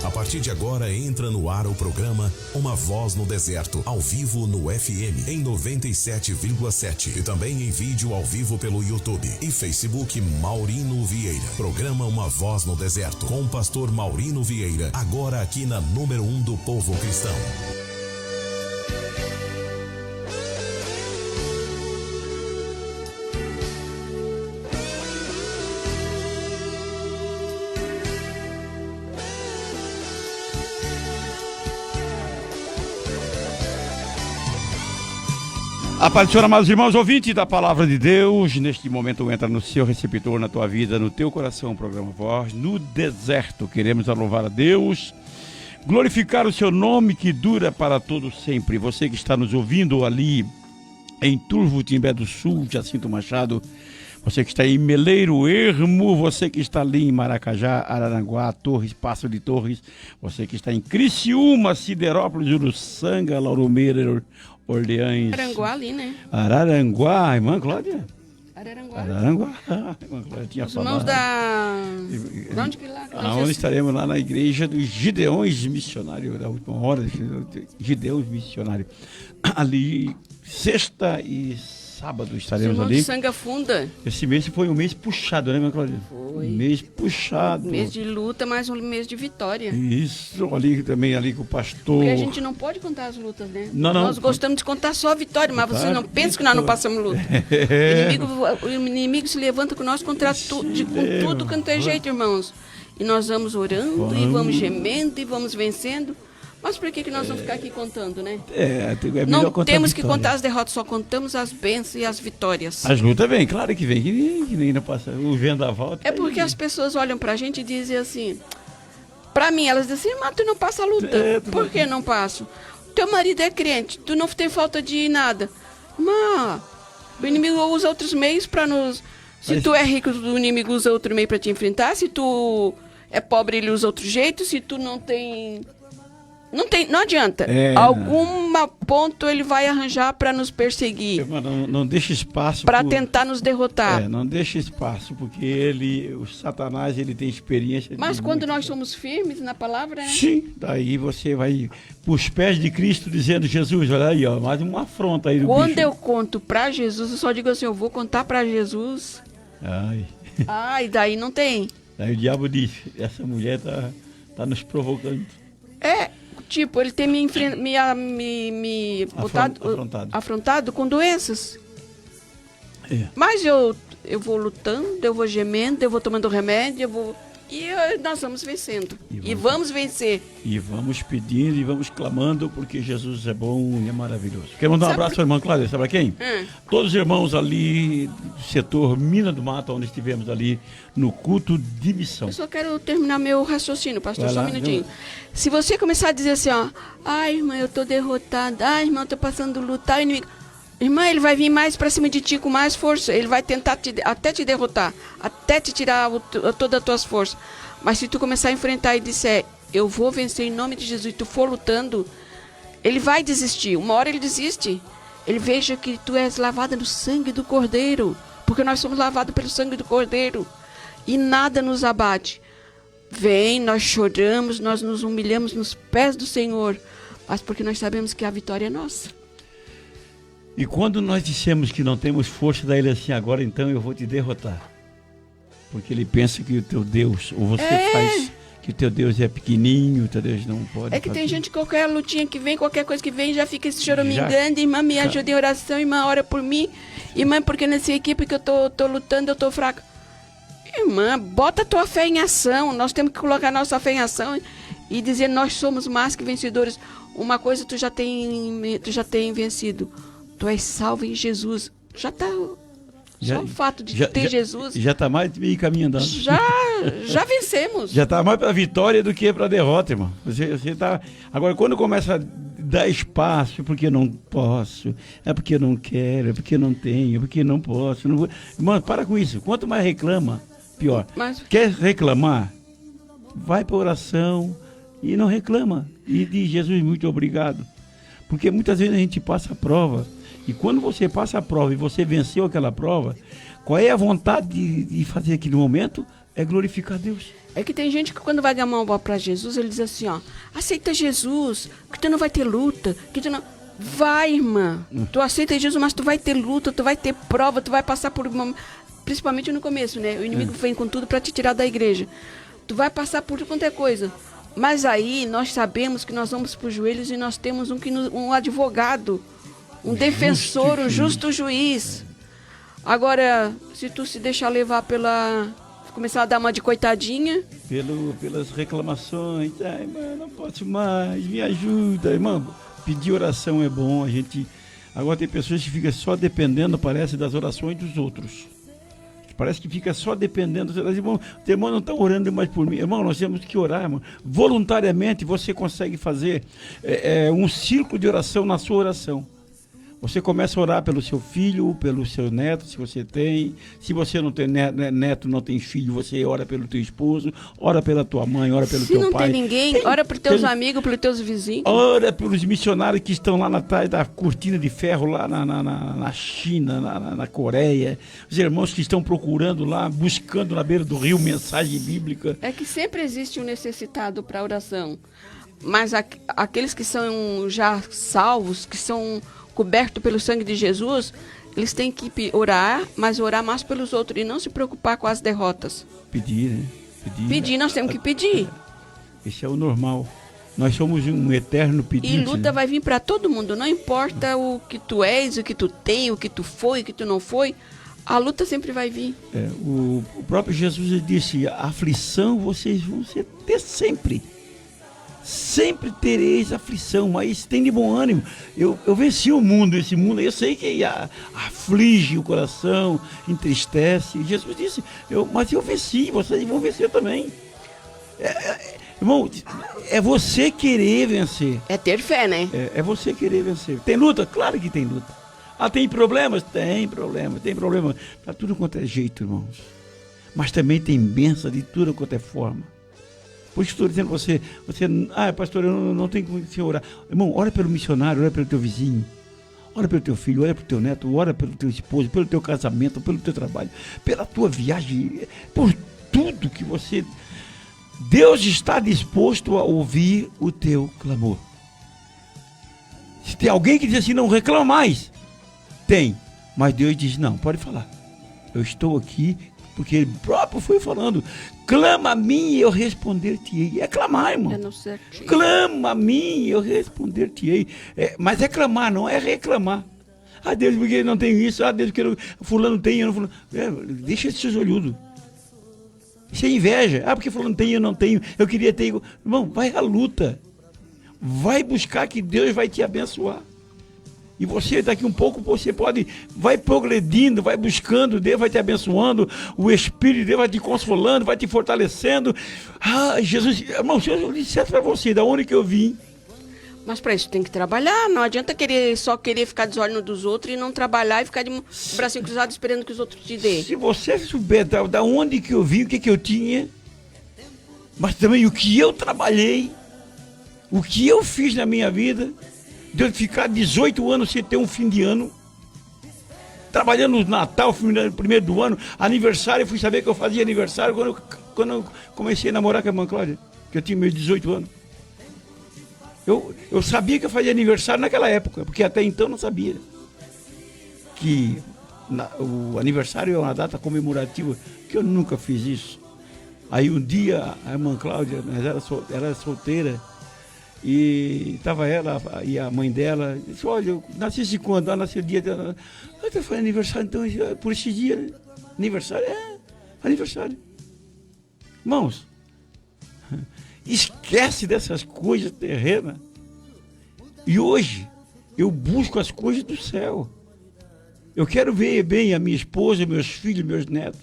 A partir de agora entra no ar o programa Uma Voz no Deserto, ao vivo no FM em 97,7 e também em vídeo ao vivo pelo YouTube e Facebook Maurino Vieira. Programa Uma Voz no Deserto com o pastor Maurino Vieira, agora aqui na número 1 do povo cristão. A paz do Senhor, amados irmãos, ouvintes da Palavra de Deus, neste momento entra no seu receptor, na tua vida, no teu coração, o programa Voz no Deserto. Queremos louvar a Deus, glorificar o seu nome que dura para todo sempre. Você que está nos ouvindo ali em Turvo, Timbé do Sul, Jacinto Machado, você que está em Meleiro, Ermo, você que está ali em Maracajá, Araranguá, Torres, Passo de Torres, você que está em Criciúma, Siderópolis, Uruçanga, Lauromeira, Orleans. Araranguá ali, né? Araranguá, irmã Cláudia? Araranguá. Araranguá. Irmã Cláudia tinha Os falado. irmãos da... Onde que lá? Aonde estaremos? Lá na igreja dos Gideões Missionários, da última hora, Gideões Missionários. Ali, sexta e sábado estaremos ali. De Sanga Funda. Esse mês foi um mês puxado, né, minha Cláudia? Foi. Um mês puxado. Mês de luta, mas um mês de vitória. Isso, ali também, ali com o pastor. Porque a gente não pode contar as lutas, né? Não. Nós gostamos de contar só a vitória, mas vocês não pensam que nós não passamos luta. O inimigo se levanta com nós contra com tudo quanto é jeito, irmãos. E nós vamos orando, e vamos gemendo, e vamos vencendo. Mas por que nós vamos ficar aqui contando, né? É melhor não contar temos a que vitória. contar as derrotas, só contamos as bênçãos e as vitórias. As lutas vêm, claro que vem, que nem não passa. O vendaval. É porque as pessoas olham pra gente e dizem assim, pra mim, elas dizem assim, mas tu não passa a luta. Por que não passo? Teu marido é crente, tu não tem falta de nada. Mas o inimigo usa outros meios pra nos... Se tu é rico, o inimigo usa outro meio pra te enfrentar. Se tu é pobre, ele usa outro jeito. Se tu não tem... Não adianta. Alguma ponto ele vai arranjar para nos perseguir. Não deixa espaço para tentar nos derrotar. Não deixa espaço, porque o Satanás, ele tem experiência. Mas quando nós somos firmes na palavra, né? Sim, daí você vai pros pés de Cristo dizendo, Jesus, olha aí, ó, mais uma afronta aí do Quando bicho. eu conto para Jesus, eu só digo assim, eu vou contar para Jesus. E daí não tem. Daí o diabo diz, essa mulher tá nos provocando. Tipo, ele tem me afrontado com doenças. Mas eu vou lutando, eu vou gemendo, eu vou tomando remédio, nós vamos vencendo. E vamos vencer. E vamos pedindo e vamos clamando, porque Jesus é bom e é maravilhoso. Quero mandar um abraço para a irmã Cláudia, sabe quem? Todos os irmãos ali do setor Mina do Mato, onde estivemos ali no culto de missão. Eu só quero terminar meu raciocínio, pastor, só um minutinho. Se você começar a dizer assim, ó, irmã, eu tô derrotada, irmã, eu tô passando lutar, o inimigo... Irmã, ele vai vir mais pra cima de ti com mais força. Ele vai tentar até te derrotar, até te tirar todas as tuas forças. Mas se tu começar a enfrentar e disser, eu vou vencer em nome de Jesus, e tu for lutando, ele vai desistir. Uma hora ele desiste. Ele veja que tu és lavada no sangue do Cordeiro, porque nós somos lavados pelo sangue do Cordeiro. E nada nos abate. Vem, nós choramos, nós nos humilhamos nos pés do Senhor, mas porque nós sabemos que a vitória é nossa. E quando nós dissemos que não temos força, daí ele assim, agora então eu vou te derrotar. Porque ele pensa que o teu Deus, ou você faz que o teu Deus é pequenininho, o teu Deus não pode. É que tem gente, qualquer lutinha que vem, qualquer coisa que vem, já fica esse choramingando, irmã, me ajuda em oração, irmã, ora por mim, irmã, porque nessa equipe que eu tô lutando, eu tô fraca. Irmã, bota a tua fé em ação, nós temos que colocar a nossa fé em ação e dizer, nós somos mais que vencedores. Uma coisa tu já tem vencido. Tu és salvo em Jesus. Já está. Só o fato de ter Jesus. Já está mais de meio caminho andando. Já vencemos. Já está mais para a vitória do que para a derrota, irmão. Você tá... Agora, quando começa a dar espaço, porque não posso, é porque não quero, é porque não tenho, é porque não posso. Não vou... Irmão, para com isso. Quanto mais reclama, pior. Quer reclamar? Vai para oração e não reclama. E diz, Jesus, muito obrigado. Porque muitas vezes a gente passa a prova. E quando você passa a prova e você venceu aquela prova, qual é a vontade de fazer aquele momento? é glorificar Deus. É que tem gente que quando vai ganhar uma alma para Jesus, ele diz assim, ó, aceita Jesus, que tu não vai ter luta, que tu não... Vai, irmã, tu aceita Jesus, mas tu vai ter luta, tu vai ter prova, tu vai passar por... Principalmente no começo, né? O inimigo vem com tudo para te tirar da igreja. Tu vai passar por qualquer coisa. Mas aí nós sabemos que nós vamos para os joelhos e nós temos um advogado, um defensor, um justo juiz. Agora, se tu se deixar levar começar a dar uma de coitadinha... Pelas reclamações. Ai, irmã, não posso mais, me ajuda. Irmão, pedir oração é bom. Agora tem pessoas que ficam só dependendo, parece, das orações dos outros. Parece que fica só dependendo. Irmão, os irmãos não estão orando mais por mim. Irmão, nós temos que orar, irmão. Voluntariamente você consegue fazer um círculo de oração na sua oração. Você começa a orar pelo seu filho, pelo seu neto, se você tem. Se você não tem neto, não tem filho, você ora pelo teu esposo, ora pela tua mãe, ora pelo teu pai. Se não tem ninguém, ora pelos teus amigos, pelos teus vizinhos. Ora pelos missionários que estão lá atrás da cortina de ferro, lá na China, na Coreia. Os irmãos que estão procurando lá, buscando na beira do rio mensagem bíblica. É que sempre existe um necessitado para oração. Mas aqueles que são já salvos, que são... coberto pelo sangue de Jesus, eles têm que orar, mas orar mais pelos outros e não se preocupar com as derrotas. Pedir, né? Pedir, nós temos que pedir. Esse é o normal. Nós somos um eterno pedinte. E luta, né? Vai vir para todo mundo, não importa o que tu és, o que tu tem, o que tu foi, o que tu não foi, a luta sempre vai vir. O próprio Jesus disse, a aflição vocês vão ter sempre. Sempre tereis aflição, mas tem de bom ânimo. Eu venci o mundo, esse mundo, eu sei que aflige o coração, entristece. Jesus disse, mas eu venci, vocês vão vencer também. Irmão, é você querer vencer. É ter fé, né? É você querer vencer. Tem luta? Claro que tem luta. Tem problemas? Tem problema. Para tudo quanto é jeito, irmãos. Mas também tem bênção de tudo quanto é forma. Por isso estou dizendo você, pastor, eu não tenho como orar. Irmão, ora pelo missionário, ora pelo teu vizinho, ora pelo teu filho, ora pelo teu neto, ora pelo teu esposo, pelo teu casamento, pelo teu trabalho, pela tua viagem, por tudo que você... Deus está disposto a ouvir o teu clamor. Se tem alguém que diz assim, não reclama mais, tem, mas Deus diz, não, pode falar, eu estou aqui, porque ele próprio foi falando, clama a mim e eu responder-te-ei. É clamar, irmão. Clama a mim e eu responder-te-ei. Mas é clamar, não é reclamar. Deus, porque não tem isso. Deus, porque fulano tem, eu não fulano. Deixa esse olhudo. Isso é inveja. Porque fulano tem, eu não tenho. Eu queria ter. Irmão, vai à luta. Vai buscar que Deus vai te abençoar. E você daqui um pouco, vai progredindo, vai buscando, Deus vai te abençoando, o Espírito de Deus vai te consolando, vai te fortalecendo. Jesus, irmão, se eu dissesse para você, da onde que eu vim? Mas para isso tem que trabalhar, não adianta só querer ficar de olho dos outros e não trabalhar e ficar de bracinho cruzado esperando que os outros te dêem. Se você souber da onde que eu vim, o que eu tinha, mas também o que eu trabalhei, o que eu fiz na minha vida, de eu ficar 18 anos sem ter um fim de ano, trabalhando no Natal, primeiro do ano, aniversário, eu fui saber que eu fazia aniversário quando eu comecei a namorar com a irmã Cláudia, que eu tinha meus 18 anos. Eu sabia que eu fazia aniversário naquela época, porque até então não sabia que o aniversário é uma data comemorativa, que eu nunca fiz isso. Aí um dia a irmã Cláudia, ela era solteira, e estava ela e a mãe dela, disse, olha, eu nasci de quando? Nasci o dia dela. Eu falei, aniversário, então, por esse dia, né? Aniversário? Aniversário. Irmãos, esquece dessas coisas terrenas. E hoje, eu busco as coisas do céu. Eu quero ver bem a minha esposa, meus filhos, meus netos,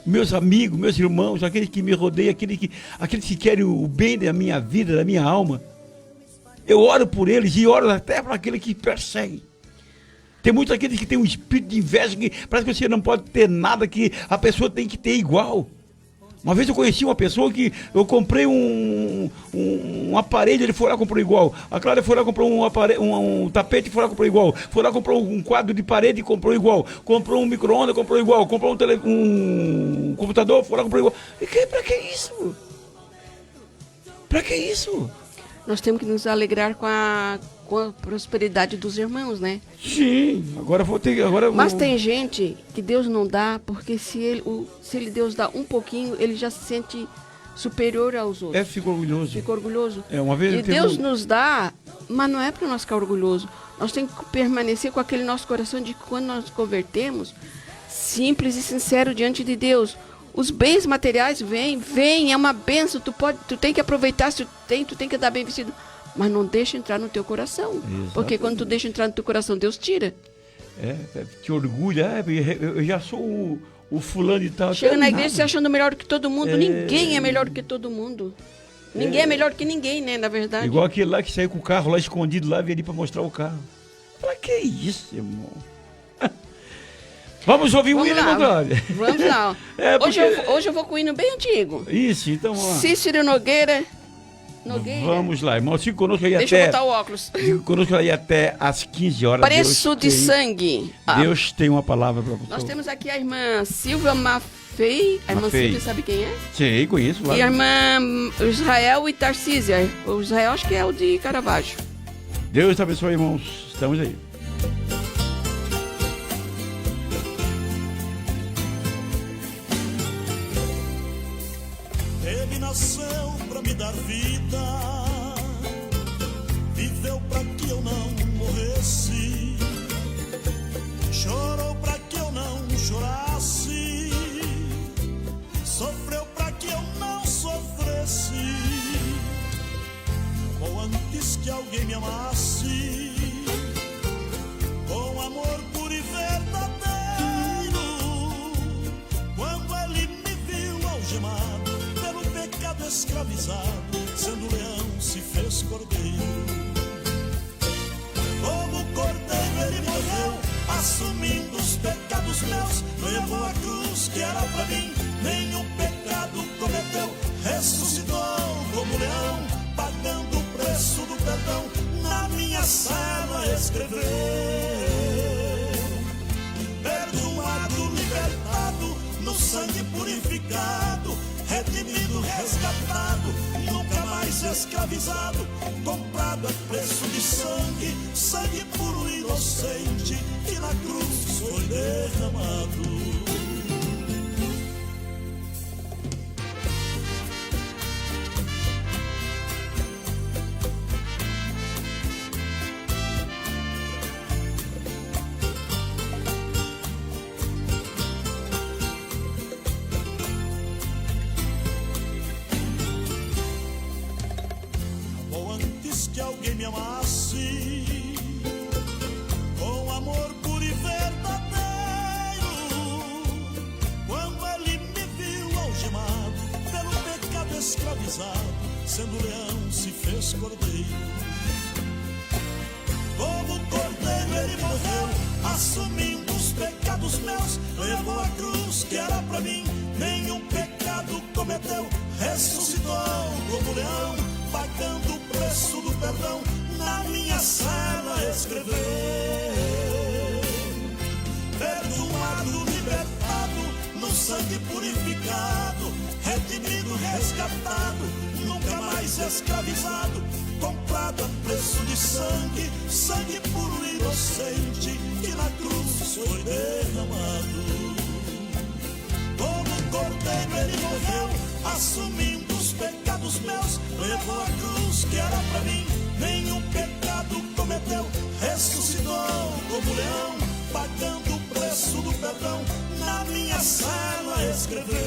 meus amigos, meus irmãos, aqueles que me rodeiam, aqueles que querem o bem da minha vida, da minha alma. Eu oro por eles e oro até para aqueles que perseguem. Tem muitos aqueles que têm um espírito de inveja, que parece que você não pode ter nada, que a pessoa tem que ter igual. Uma vez eu conheci uma pessoa que eu comprei um aparelho, ele foi lá e comprou igual. A Clara foi lá e comprou um tapete e foi lá e comprou igual. Foi lá e comprou um quadro de parede e comprou igual. Comprou um micro-ondas, comprou igual. Comprou um computador, foi lá e comprou igual. E pra que isso? Pra que isso? Nós temos que nos alegrar com a prosperidade dos irmãos, né? Sim, agora vou ter... Mas tem gente que Deus não dá, porque se ele Deus dá um pouquinho, ele já se sente superior aos outros. Fica orgulhoso. Fica orgulhoso. Uma vez e Deus nos dá, mas não é para nós ficar orgulhoso. Nós temos que permanecer com aquele nosso coração de que quando nós convertemos, simples e sincero diante de Deus. Os bens materiais vêm, é uma benção, tu tem que aproveitar, se tu tem que dar bem vestido. Mas não deixa entrar no teu coração. Exatamente. Porque quando tu deixa entrar no teu coração, Deus tira. Te orgulha. Eu já sou o fulano e tal. Chega na igreja se achando melhor que todo mundo. Ninguém é melhor que todo mundo. Ninguém é melhor que ninguém, né? Na verdade. Igual aquele lá que saiu com o carro lá escondido lá, veio ali pra mostrar o carro. Pra que isso, irmão? Vamos ouvir o hino, Glória? Vamos lá. Hoje eu vou com o hino bem antigo. Isso, então vamos lá. Cícero Nogueira. Vamos lá, irmão. Fique conosco aí Deixa eu botar o óculos. Fique conosco aí até às 15 horas. Preço de sangue. Deus tem uma palavra para você. Nós temos aqui a irmã Silvia Maffei. A irmã Silvia sabe quem é? Sei, conheço. Lá. E a irmã Israel e Tarcísia. O Israel acho que é o de Caravaggio. Deus te abençoe, irmãos. Estamos aí. Ele nasceu pra me dar vida, viveu pra que eu não morresse, chorou pra que eu não chorasse, sofreu pra que eu não sofresse. Ou antes que alguém me amasse, com amor puro e verdadeiro, quando ele me viu algemado, pecado escravizado, sendo leão se fez cordeiro. Como cordeiro ele morreu, assumindo os pecados meus, levou a cruz que era pra mim, nenhum pecado cometeu, ressuscitou como leão, pagando o preço do perdão, na minha cela escreveu. Perdoado, libertado, no sangue purificado, redimido, resgatado, nunca mais escravizado, comprado a preço de sangue, sangue puro e inocente, que na cruz foi derramado. Que alguém me amasse, com amor puro e verdadeiro, quando ele me viu algemado, pelo pecado escravizado, sendo leão se fez cordeiro. Como cordeiro ele morreu, assumindo os pecados meus, levou a cruz que era pra mim, nenhum pecado cometeu, ressuscitou como leão, pagando o preço do perdão, na minha cela escreveu. Perdoado, libertado, no sangue purificado, redimido, resgatado, nunca mais escravizado, comprado a preço de sangue, sangue puro e inocente, que na cruz foi derramado. Como cordeiro ele morreu, assumindo os pecados meus, levou a cruz que era pra mim, nenhum pecado cometeu, ressuscitou como leão, pagando o preço do perdão, na minha cela escreveu.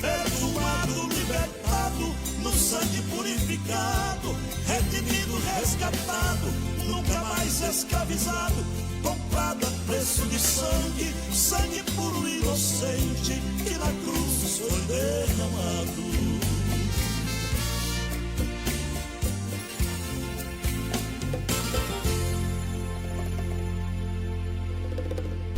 Perdoado, libertado, no sangue purificado, redimido, resgatado, nunca mais escravizado, comprado a preço de sangue, sangue puro e inocente, que na cruz foi derramado.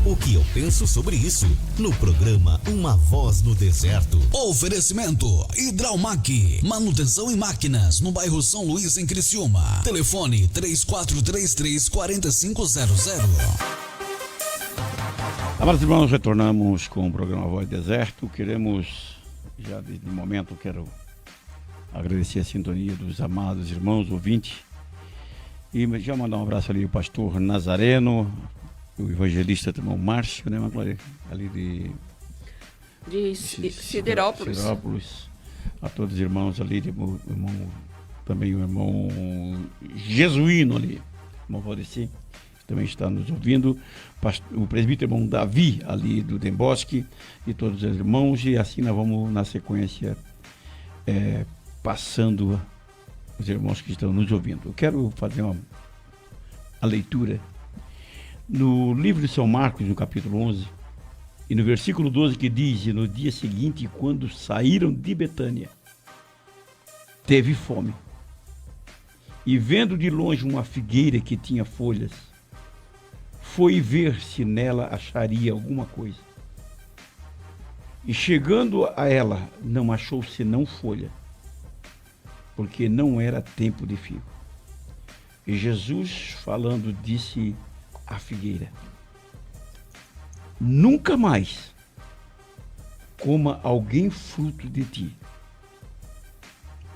O que Eu Penso Sobre Isso, no programa Uma Voz no Deserto. Oferecimento Hidraumac, manutenção em máquinas, no bairro São Luís, em Criciúma. Telefone 3433-4500. Amados irmãos, retornamos com o programa Voz do Deserto. Queremos, já desde o momento, quero agradecer a sintonia dos amados irmãos ouvintes. E já mandar um abraço ali ao pastor Nazareno, o evangelista irmão Márcio, né, Glória? Ali de Siderópolis. A todos os irmãos ali, também o irmão Jesuíno ali, irmão Valdeci, que também está nos ouvindo, o presbítero irmão Davi ali do Dembosque, e todos os irmãos, e assim nós vamos na sequência passando os irmãos que estão nos ouvindo. Eu quero fazer a leitura no livro de São Marcos, no capítulo 11, e no versículo 12, que diz: no dia seguinte, quando saíram de Betânia, teve fome, e vendo de longe uma figueira que tinha folhas, foi ver se nela acharia alguma coisa. E chegando a ela, não achou senão folha, porque não era tempo de figo. E Jesus, falando, disse à figueira: nunca mais coma alguém fruto de ti.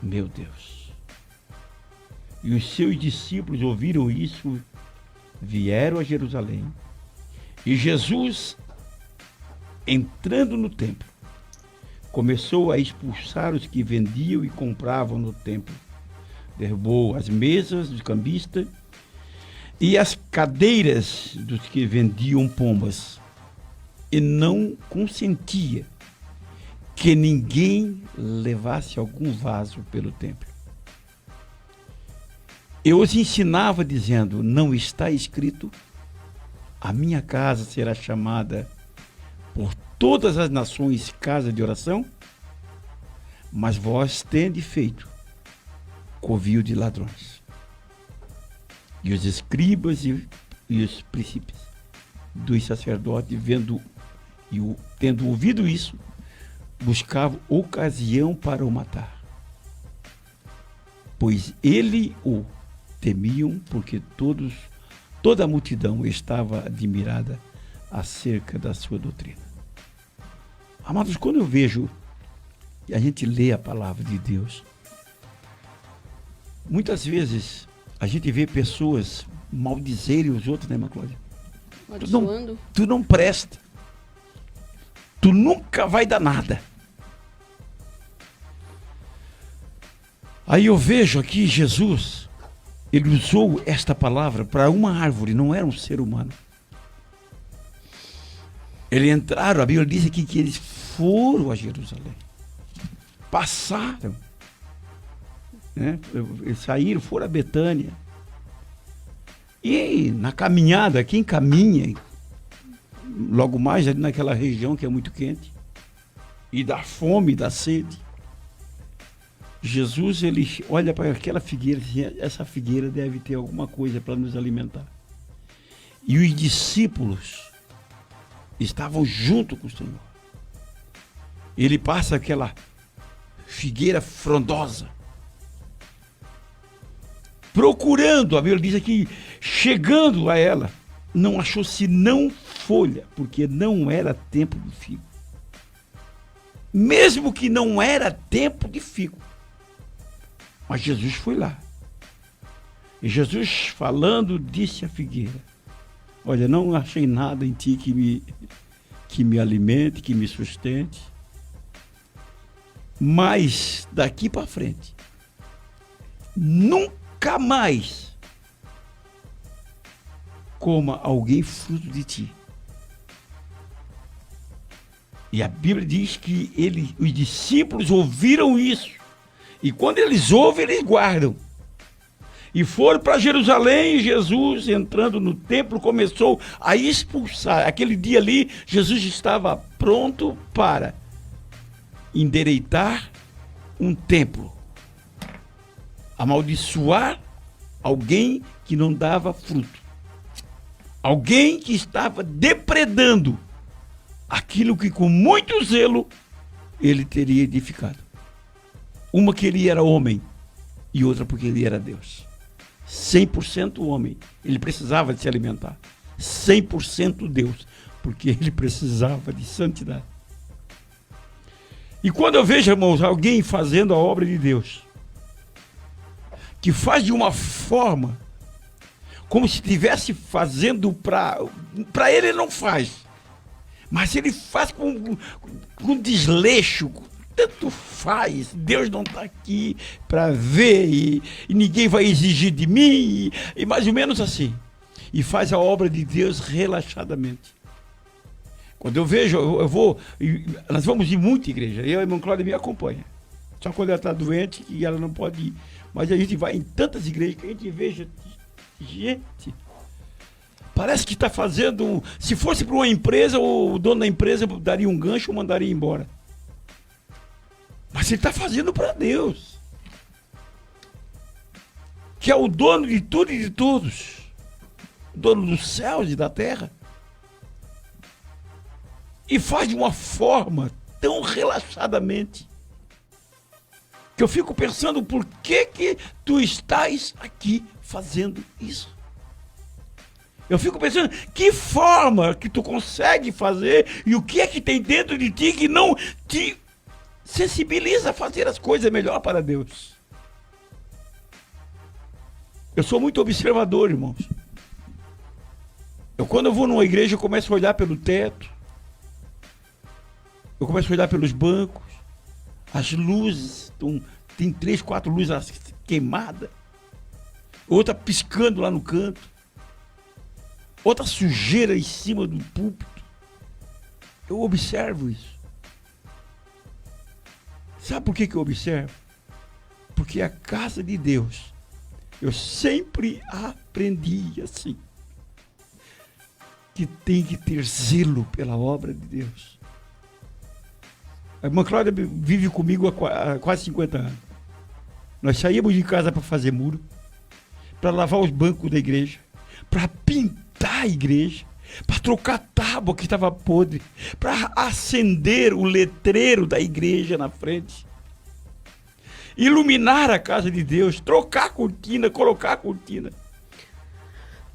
Meu Deus! E os seus discípulos ouviram isso, vieram a Jerusalém, e Jesus, entrando no templo, começou a expulsar os que vendiam e compravam no templo. Derrubou as mesas dos cambistas e as cadeiras dos que vendiam pombas, e não consentia que ninguém levasse algum vaso pelo templo. Eu os ensinava dizendo: não está escrito, a minha casa será chamada por todas as nações casa de oração? Mas vós tendes feito covil de ladrões. E os escribas e os príncipes dos sacerdotes, tendo ouvido isso, buscavam ocasião para o matar, pois ele o temiam, porque toda a multidão estava admirada acerca da sua doutrina. Amados, quando eu vejo e a gente lê a palavra de Deus, muitas vezes a gente vê pessoas maldizerem os outros, né, irmã Cláudia? Tu não presta. Tu nunca vai dar nada. Aí eu vejo aqui Jesus, ele usou esta palavra para uma árvore, não era um ser humano. Eles entraram, a Bíblia diz aqui que eles foram a Jerusalém. Passaram. Né? Eles saíram, foram a Betânia. E na caminhada, quem caminha, logo mais ali naquela região que é muito quente, e da fome, da sede, Jesus, ele olha para aquela figueira e diz: essa figueira deve ter alguma coisa para nos alimentar. E os discípulos estavam junto com o Senhor. Ele passa aquela figueira frondosa, procurando, a Bíblia diz aqui, chegando a ela, não achou senão folha, porque não era tempo de figo. Mesmo que não era tempo de figo, mas Jesus foi lá. E Jesus, falando, disse à figueira: olha, não achei nada em ti que me alimente, que me sustente, mas daqui para frente, nunca mais coma alguém fruto de ti. E a Bíblia diz que os discípulos ouviram isso, e quando eles ouvem, eles guardam. E foram para Jerusalém, e Jesus, entrando no templo, começou a expulsar. Aquele dia ali, Jesus estava pronto para endireitar um templo, amaldiçoar alguém que não dava fruto. Alguém que estava depredando aquilo que com muito zelo ele teria edificado. Uma que ele era homem e outra porque ele era Deus. 100% homem, ele precisava de se alimentar. 100% Deus, porque ele precisava de santidade. E quando eu vejo, irmãos, alguém fazendo a obra de Deus, que faz de uma forma como se estivesse fazendo para ele, não faz, mas ele faz com desleixo, tanto faz, Deus não está aqui para ver e ninguém vai exigir de mim, e mais ou menos assim, e faz a obra de Deus relaxadamente. Quando eu vejo, nós vamos em muita igreja, eu e a irmã Cláudia me acompanha, só quando ela está doente e ela não pode ir, mas a gente vai em tantas igrejas que a gente veja, gente, parece que está fazendo, se fosse para uma empresa, o dono da empresa daria um gancho ou mandaria embora. Mas ele está fazendo para Deus, que é o dono de tudo e de todos, dono dos céus e da terra, e faz de uma forma tão relaxadamente, que eu fico pensando, por que tu estás aqui fazendo isso? Eu fico pensando, que forma que tu consegue fazer e o que é que tem dentro de ti que não te sensibiliza a fazer as coisas melhor para Deus? Eu sou muito observador, irmãos. Quando eu vou numa igreja, eu começo a olhar pelo teto, eu começo a olhar pelos bancos, as luzes, tem 3, 4 luzes queimadas, outra piscando lá no canto, outra sujeira em cima do púlpito. Eu observo isso. Sabe por que eu observo? Porque a casa de Deus, eu sempre aprendi assim, que tem que ter zelo pela obra de Deus. A irmã Cláudia vive comigo há quase 50 anos. Nós saímos de casa para fazer muro, para lavar os bancos da igreja, para pintar a igreja, para trocar a tábua que estava podre, para acender o letreiro da igreja na frente, iluminar a casa de Deus, trocar a cortina, colocar a cortina.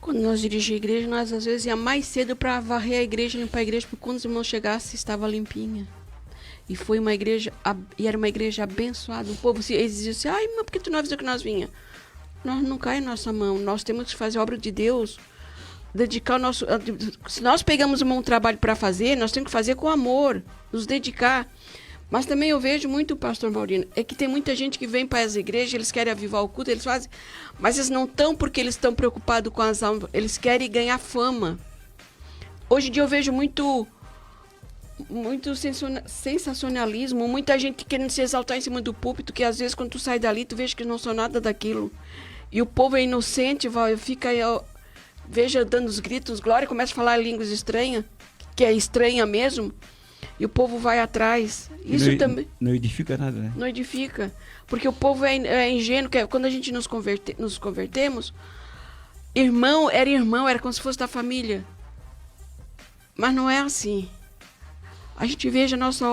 Quando nós dirigíamos a igreja, nós às vezes ia mais cedo para varrer a igreja, limpar a igreja, porque quando os irmãos chegassem, estava limpinha. E foi uma igreja, e era uma igreja abençoada. O povo eles diziam assim, ai, mas por que tu não avisou que nós vinha? Nós não cai em nossa mão, nós temos que fazer a obra de Deus, dedicar o nosso... Se nós pegamos um trabalho para fazer, nós temos que fazer com amor, nos dedicar. Mas também eu vejo muito, pastor Maurino, é que tem muita gente que vem para as igrejas, eles querem avivar o culto, eles fazem, mas eles não estão porque eles estão preocupados com as almas, eles querem ganhar fama. Hoje em dia eu vejo muito sensacionalismo, muita gente querendo se exaltar em cima do púlpito, que às vezes quando tu sai dali, tu vês que não sou nada daquilo. E o povo é inocente, fica aí, veja, dando os gritos, glória, começa a falar línguas estranhas, que é estranha mesmo, e o povo vai atrás. Isso não, também não edifica nada, né? Não edifica, porque o povo é ingênuo, que quando a gente nos convertemos, era como se fosse da família. Mas não é assim. A gente veja a nossa a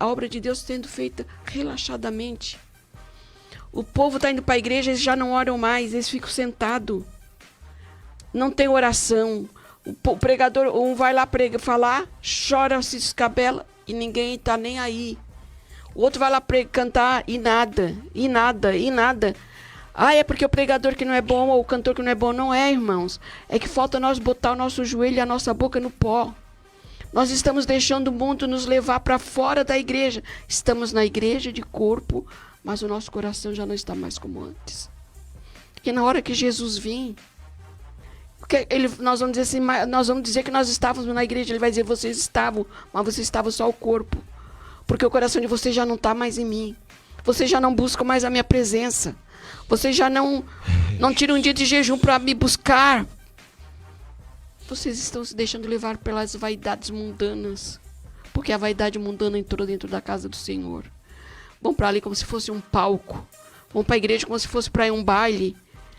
obra de Deus sendo feita relaxadamente. O povo está indo para a igreja, eles já não oram mais, eles ficam sentados. Não tem oração. O pregador, vai lá falar, chora, se descabela e ninguém está nem aí. O outro vai lá cantar e nada, e nada, e nada. Ah, é porque o pregador que não é bom ou o cantor que não é bom. Não é, irmãos. É que falta nós botar o nosso joelho e a nossa boca no pó. Nós estamos deixando o mundo nos levar para fora da igreja. Estamos na igreja de corpo, mas o nosso coração já não está mais como antes. E na hora que Jesus vir, nós vamos dizer assim, nós vamos dizer que nós estávamos na igreja. Ele vai dizer, vocês estavam, mas vocês estavam só o corpo. Porque o coração de vocês já não está mais em mim. Vocês já não buscam mais a minha presença. Vocês já não tiram um dia de jejum para me buscar. Vocês estão se deixando levar pelas vaidades mundanas. Porque a vaidade mundana entrou dentro da casa do Senhor. Vão para ali como se fosse um palco. Vão para a igreja como se fosse para um baile.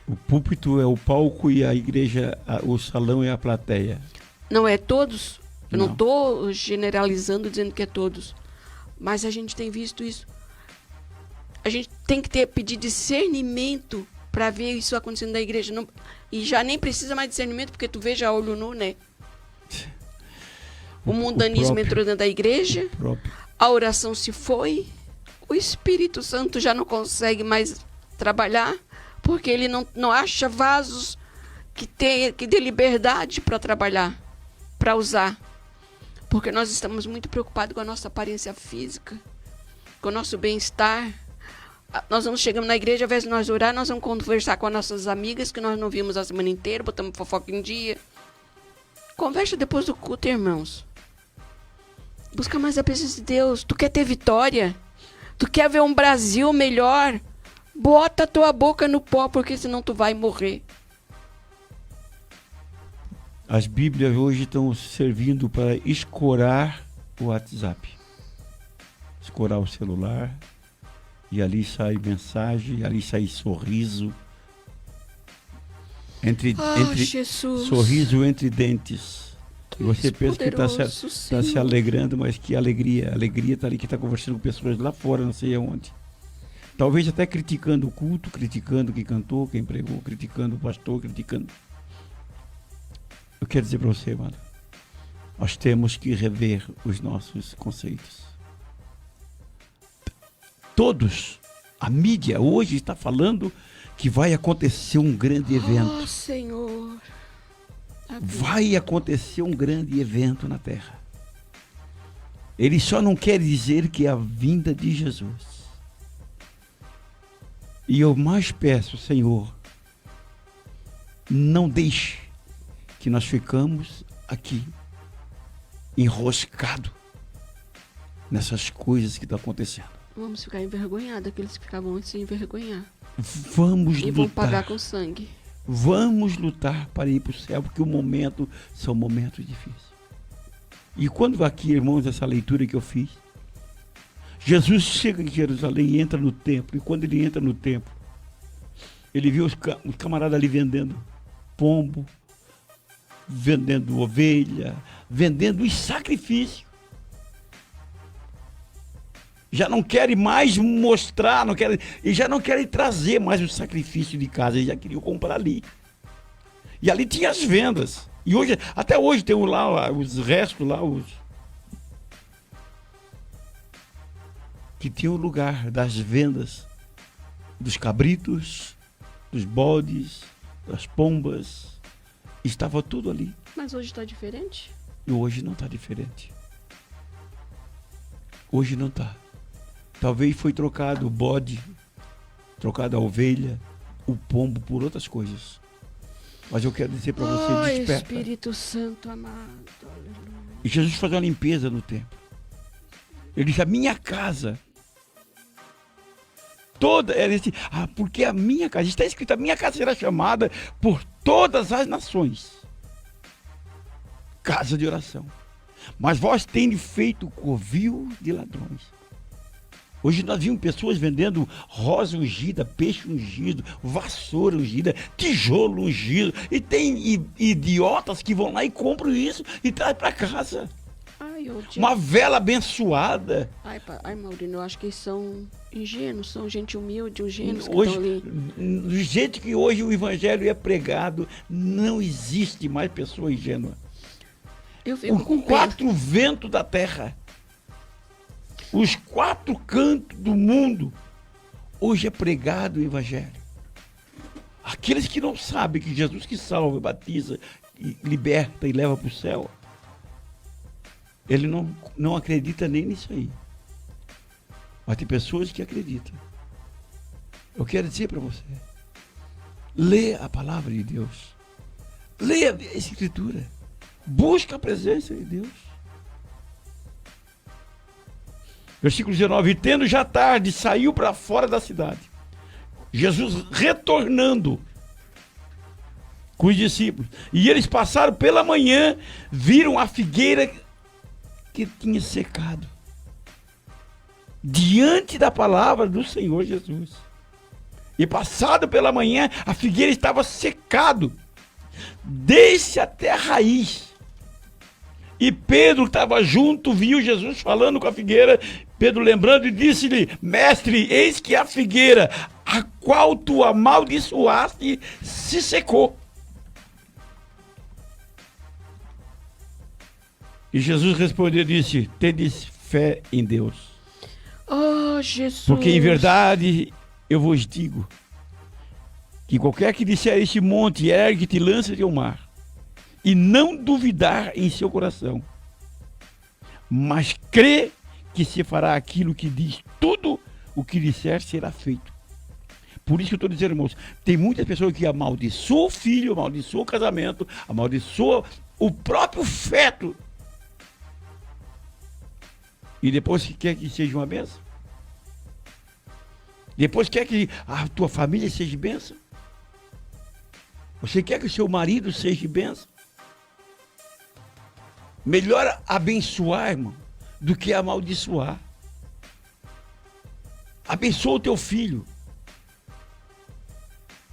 O púlpito é o palco e a igreja, o salão é a plateia. Não é todos, eu não Não. estou generalizando dizendo que é todos, mas a gente tem visto isso. A gente tem que pedir discernimento para ver isso acontecendo na igreja. Não, e já nem precisa mais de discernimento, porque tu vê já a olho nu, né? O mundanismo entrou dentro da igreja, a oração se foi, o Espírito Santo já não consegue mais trabalhar, porque ele não acha vasos que dê liberdade para trabalhar, para usar. Porque nós estamos muito preocupados com a nossa aparência física, com o nosso bem-estar. Nós vamos chegando na igreja, ao invés de nós orar, nós vamos conversar com as nossas amigas que nós não vimos a semana inteira, botamos fofoca em dia. Conversa depois do culto, irmãos. Busca mais a presença de Deus. Tu quer ter vitória? Tu quer ver um Brasil melhor? Bota a tua boca no pó, porque senão tu vai morrer. As Bíblias hoje estão servindo para escorar o WhatsApp. Escorar o celular. E ali sai mensagem, ali sai sorriso. Entre Jesus. sorriso entre dentes. E você pensa que está Poderoso, se alegrando, mas que alegria. A alegria está ali que está conversando com pessoas lá fora, não sei aonde. Talvez até criticando o culto, criticando quem cantou, quem pregou, criticando o pastor, criticando. Eu quero dizer para você, mano, nós temos que rever os nossos conceitos. Todos, a mídia hoje está falando que vai acontecer um grande evento. Oh, Senhor. Vai acontecer um grande evento na Terra. Ele só não quer dizer que é a vinda de Jesus. E eu mais peço, Senhor, não deixe que nós ficamos aqui enroscados nessas coisas que estão acontecendo. Vamos ficar envergonhados, aqueles que ficavam antes de envergonhar. Vamos E vão lutar. pagar com sangue. Vamos lutar para ir para o céu, porque são momentos difíceis. E quando aqui, irmãos, essa leitura que eu fiz, Jesus chega em Jerusalém e entra no templo. E quando ele entra no templo, ele viu os camaradas ali vendendo pombo, vendendo ovelha, vendendo os sacrifícios. Já não querem mais mostrar, e já não querem trazer mais o sacrifício de casa, eles já queriam comprar ali. E ali tinha as vendas. E hoje, até hoje tem lá os restos lá, que tinha o lugar das vendas dos cabritos, dos bodes, das pombas. Estava tudo ali. Mas hoje está diferente? E hoje não está diferente. Hoje não está. Talvez foi trocado o bode, trocado a ovelha, o pombo por outras coisas. Mas eu quero dizer para você, desperta. Espírito Santo amado. E Jesus faz uma limpeza no templo. Ele diz, a minha casa toda, ele diz, porque a minha casa, está escrito, a minha casa será chamada por todas as nações casa de oração. Mas vós tendes feito covil de ladrões. Hoje nós vimos pessoas vendendo rosa ungida, peixe ungido, vassoura ungida, tijolo ungido. E tem idiotas que vão lá e compram isso e trazem para casa. Uma vela abençoada. Ai, Maurino, eu acho que eles são ingênuos, são gente humilde, ingênuos que hoje, estão ali. Do jeito que hoje o evangelho é pregado, não existe mais pessoa ingênua. Eu fico com 4 ventos da terra, os 4 cantos do mundo, hoje é pregado o evangelho. Aqueles que não sabem que Jesus que salva, batiza, e liberta e leva para o céu, ele não acredita nem nisso aí. Mas tem pessoas que acreditam. Eu quero dizer para você, lê a palavra de Deus, lê a Escritura, busca a presença de Deus. Versículo 19, e tendo já tarde, saiu para fora da cidade. Jesus retornando com os discípulos. E eles passaram pela manhã, viram a figueira que tinha secado. Diante da palavra do Senhor Jesus. E passado pela manhã, a figueira estava secado, desde até a raiz. E Pedro estava junto, viu Jesus falando com a figueira. Pedro lembrando e disse-lhe: Mestre, eis que a figueira, a qual tu amaldiçoaste, se secou. E Jesus respondeu e disse: tendes fé em Deus. Oh, Jesus. Porque em verdade eu vos digo que qualquer que disser este monte, ergue-te e lança-te ao mar, e não duvidar em seu coração, mas crê que se fará aquilo que diz, tudo o que disser será feito. Por isso que eu estou dizendo, irmãos, tem muitas pessoas que amaldiçoam o filho, amaldiçoam o casamento, amaldiçoam o próprio feto, e depois quer que seja uma bênção. Depois quer que a tua família seja bênção. Você quer que o seu marido seja bênção. Melhor abençoar, irmão, do que amaldiçoar. Abençoa o teu filho.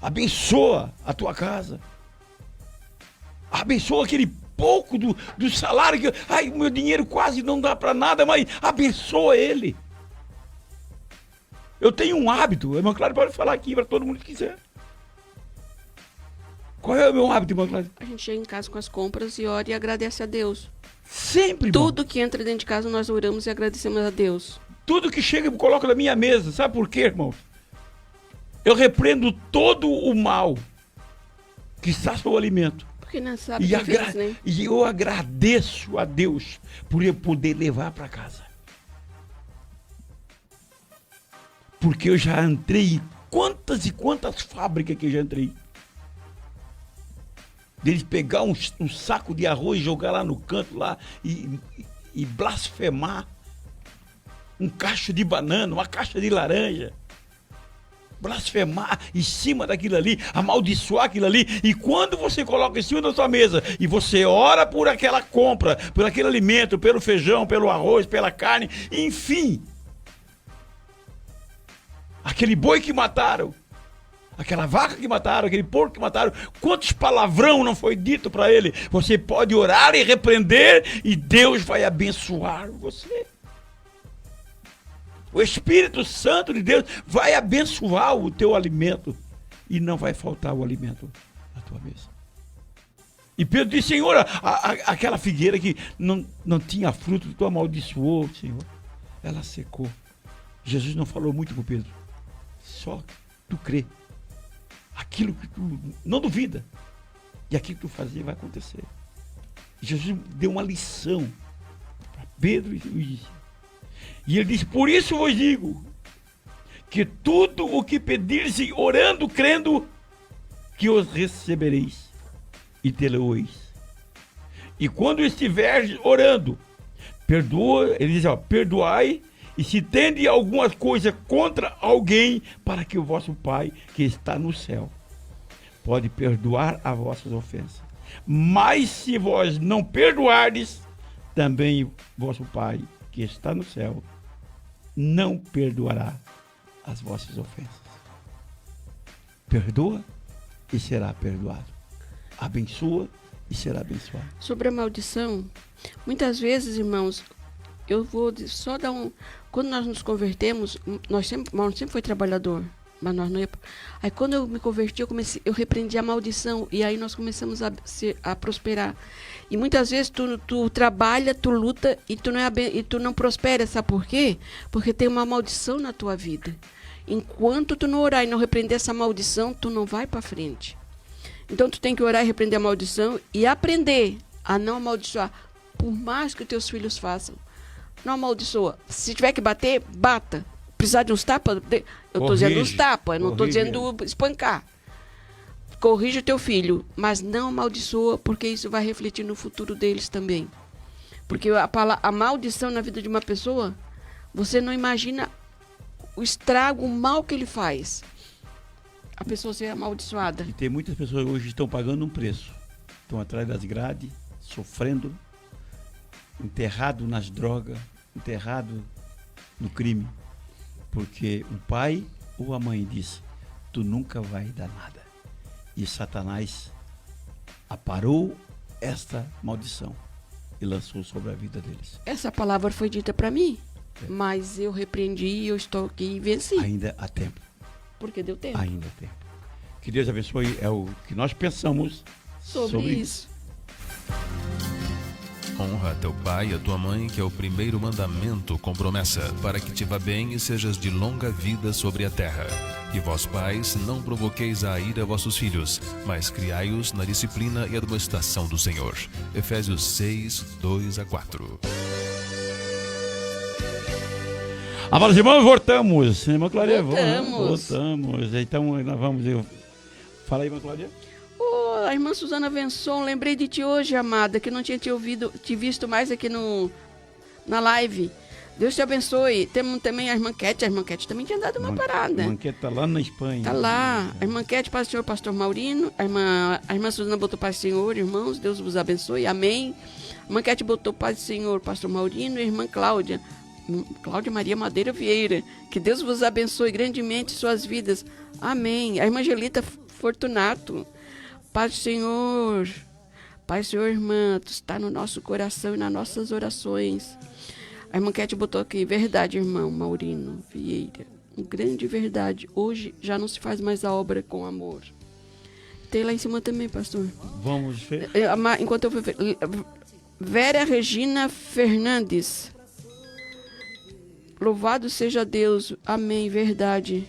Abençoa a tua casa. Abençoa aquele pouco do salário que, ai, o meu dinheiro quase não dá para nada, mas abençoa ele. Eu tenho um hábito, irmão Cláudio pode falar aqui para todo mundo que quiser. Qual é o meu hábito, irmão Cláudio? A gente chega em casa com as compras e ora e agradece a Deus. Sempre, irmão. Tudo que entra dentro de casa nós oramos e agradecemos a Deus. Tudo que chega eu coloco na minha mesa. Sabe por quê, irmão? Eu repreendo todo o mal que está no alimento. Porque não sabe né? E eu agradeço a Deus por eu poder levar para casa. Porque eu já entrei em quantas e quantas fábricas que eu já entrei. Deles pegar um saco de arroz e jogar lá no canto lá e blasfemar. Um cacho de banana, uma caixa de laranja. Blasfemar em cima daquilo ali, amaldiçoar aquilo ali. E quando você coloca em cima da sua mesa e você ora por aquela compra, por aquele alimento, pelo feijão, pelo arroz, pela carne, enfim, aquele boi que mataram, aquela vaca que mataram, aquele porco que mataram, quantos palavrão não foi dito para ele? Você pode orar e repreender e Deus vai abençoar você. O Espírito Santo de Deus vai abençoar o teu alimento e não vai faltar o alimento na tua mesa. E Pedro disse: Senhor, aquela figueira que não tinha fruto, tu amaldiçoou, Senhor. Ela secou. Jesus não falou muito com Pedro. Só tu crê. Aquilo que tu não duvida. E aquilo que tu fazer vai acontecer. Jesus deu uma lição para Pedro e disse. E ele disse: por isso vos digo, que tudo o que pedirdes orando, crendo, que os recebereis e tê-lo-eis. E quando estiveres orando, perdoa, ele diz, perdoai, e se tende alguma coisa contra alguém, para que o vosso Pai, que está no céu, pode perdoar as vossas ofensas. Mas se vós não perdoardes, também vosso Pai, que está no céu, não perdoará as vossas ofensas. Perdoa e será perdoado. Abençoa e será abençoado. Sobre a maldição, muitas vezes, irmãos, eu vou só dar um... Quando nós nos convertemos, nós sempre foi trabalhador, mas nós não ia... Aí quando eu me converti, eu repreendi a maldição, e aí nós começamos a prosperar. E muitas vezes tu trabalha, tu luta e tu não prospera, sabe por quê? Porque tem uma maldição na tua vida. Enquanto tu não orar e não repreender essa maldição, tu não vai para frente. Então tu tem que orar e repreender a maldição e aprender a não amaldiçoar, por mais que os teus filhos façam. Não amaldiçoa. Se tiver que bater, bata. Precisar de uns tapas, eu estou dizendo uns tapas, eu não estou dizendo espancar. Corrige o teu filho, mas não amaldiçoa, porque isso vai refletir no futuro deles também. Porque a maldição na vida de uma pessoa, você não imagina o estrago, o mal que ele faz. A pessoa ser amaldiçoada. E tem muitas pessoas hoje que estão pagando um preço. Estão atrás das grades, sofrendo, enterrado nas drogas, enterrado no crime. Porque o pai ou a mãe disse: tu nunca vai dar nada. E Satanás aparou esta maldição e lançou sobre a vida deles. Essa palavra foi dita para mim, mas eu repreendi, eu estou aqui e venci. Ainda há tempo. Porque deu tempo. Ainda há tempo. Que Deus abençoe, é o que nós pensamos Sobre isso. Honra teu pai e a tua mãe, que é o primeiro mandamento com promessa, para que te vá bem e sejas de longa vida sobre a terra. E vós, pais, não provoqueis a ira a vossos filhos, mas criai-os na disciplina e admoestação do Senhor. Efésios 6, 2-4. Amados irmãos, voltamos. Irmã Cláudia, Voltamos. Então, nós vamos... Fala aí, irmã Cláudia. A irmã Suzana Venson, lembrei de ti hoje, amada, que não tinha te visto mais aqui na live. Deus te abençoe. Temos também a irmã Cat também tinha dado uma parada. A irmã Cat tá lá na Espanha. Tá lá. A irmã Cat, paz do Senhor, pastor Maurino. A irmã Suzana botou paz do Senhor, irmãos, Deus vos abençoe, amém. A irmã Cat botou paz do Senhor, pastor Maurino. E a irmã Cláudia Maria Madeira Vieira, que Deus vos abençoe grandemente suas vidas, amém. A irmã Angelita Fortunato, paz do Senhor, irmã, tu está no nosso coração e nas nossas orações. A irmã Cat botou aqui, verdade, irmão Maurino Vieira, grande verdade, hoje já não se faz mais a obra com amor. Tem lá em cima também, pastor. Vamos ver. Enquanto eu ver, Vera Regina Fernandes, louvado seja Deus, amém, verdade.